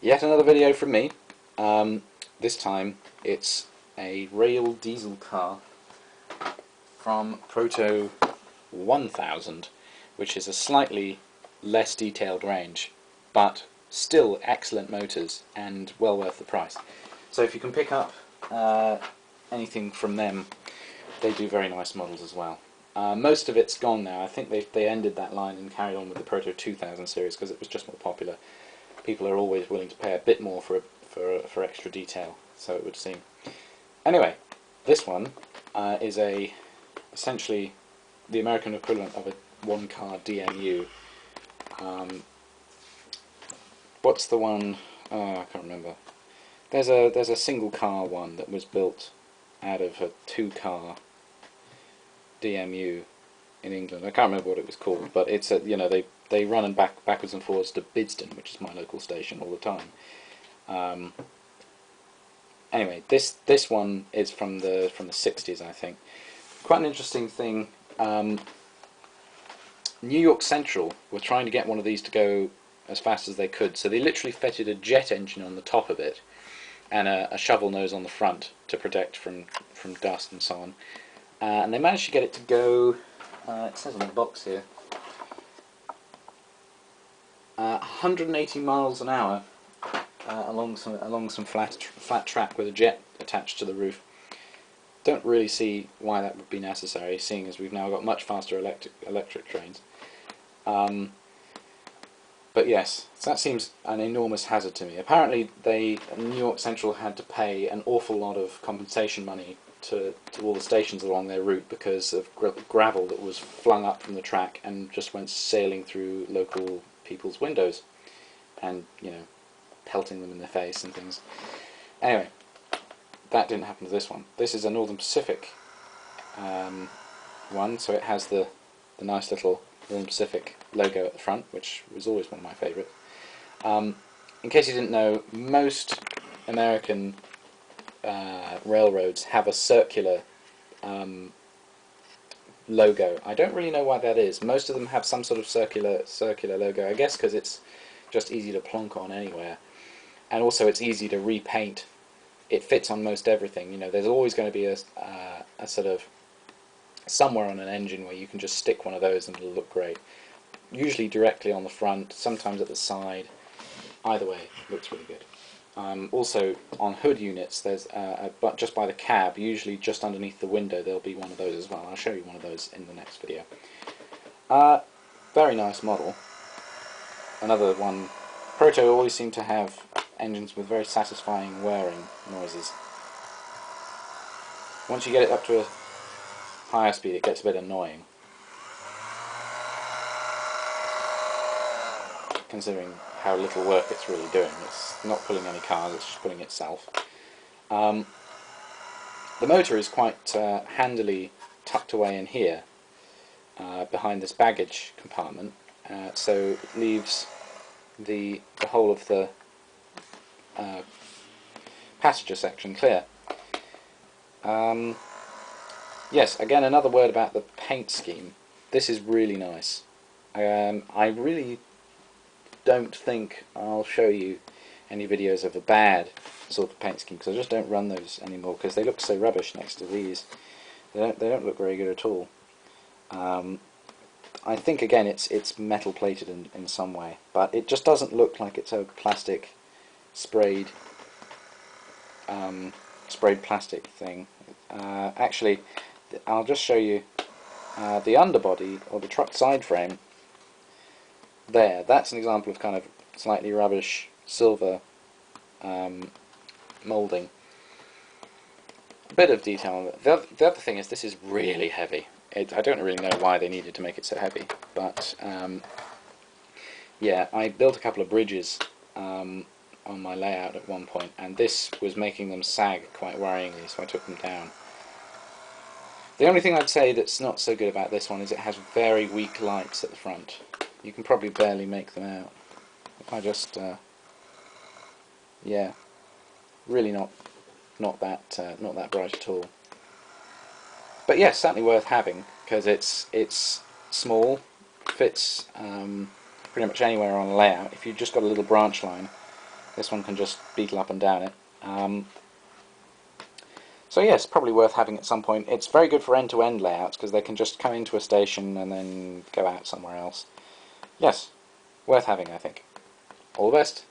Yet another video from me. This time it's a rail diesel car from Proto 1000, which is a slightly less detailed range, but still excellent motors and well worth the price. So if you can pick up anything from them, they do very nice models as well. Most of it's gone now. I think they ended that line and carried on with the Proto 2000 series because it was just more popular. People are always willing to pay a bit more for extra detail, so it would seem. Anyway, this one is essentially the American equivalent of a one-car DMU. What's the one? Oh, I can't remember. There's a single-car one that was built out of a two-car DMU in England. I can't remember what it was called, but it's they run backwards and forwards to Bidston, which is my local station, all the time. Anyway, this one is from the 60s, I think. Quite an interesting thing. New York Central were trying to get one of these to go as fast as they could, so they literally fitted a jet engine on the top of it and a shovel nose on the front to protect from dust and so on. And they managed to get it to go. It says on the box here. 180 miles an hour along some flat track with a jet attached to the roof. Don't really see why that would be necessary, seeing as we've now got much faster electric trains. But yes, so that seems an enormous hazard to me. Apparently, New York Central had to pay an awful lot of compensation money to all the stations along their route because of gravel that was flung up from the track and just went sailing through local people's windows and, you know, pelting them in the face and things. Anyway, that didn't happen to this one. This is a Northern Pacific one, so it has the nice little Northern Pacific logo at the front, which was always one of my favourites. In case you didn't know, most American railroads have a circular logo. I don't really know why that is. Most of them have some sort of circular logo, I guess because it's just easy to plonk on anywhere, and also it's easy to repaint. It fits on most everything. You know, there's always going to be a sort of somewhere on an engine where you can just stick one of those and it'll look great. Usually directly on the front, sometimes at the side. Either way, looks really good. Also on hood units, there's but just by the cab, usually just underneath the window, there'll be one of those as well. I'll show you one of those in the next video. Very nice model. Another one. Proto always seem to have engines with very satisfying whirring noises. Once you get it up to a higher speed, it gets a bit annoying, considering how little work it's really doing. It's not pulling any cars, it's just pulling itself. The motor is quite handily tucked away in here, behind this baggage compartment, so it leaves the whole of the passenger section clear. Yes, again, another word about the paint scheme. This is really nice. I really don't think I'll show you any videos of a bad sort of paint scheme, because I just don't run those anymore because they look so rubbish next to these. They don't look very good at all. I think again it's metal plated in some way, but it just doesn't look like it's a plastic sprayed plastic thing. Actually, I'll just show you the underbody or the truck side frame. There, that's an example of kind of slightly rubbish silver moulding. A bit of detail on it. The other thing is this is really heavy. I don't really know why they needed to make it so heavy, but yeah, I built a couple of bridges on my layout at one point, and this was making them sag quite worryingly, so I took them down. The only thing I'd say that's not so good about this one is it has very weak lights at the front. You can probably barely make them out. If I just, yeah, really not that bright at all. But yes, certainly worth having because it's small, fits pretty much anywhere on a layout. If you've just got a little branch line, This one can just beetle up and down it. So yes, probably worth having at some point. It's very good for end-to-end layouts because they can just come into a station and then go out somewhere else. Yes, worth having, I think. All the best.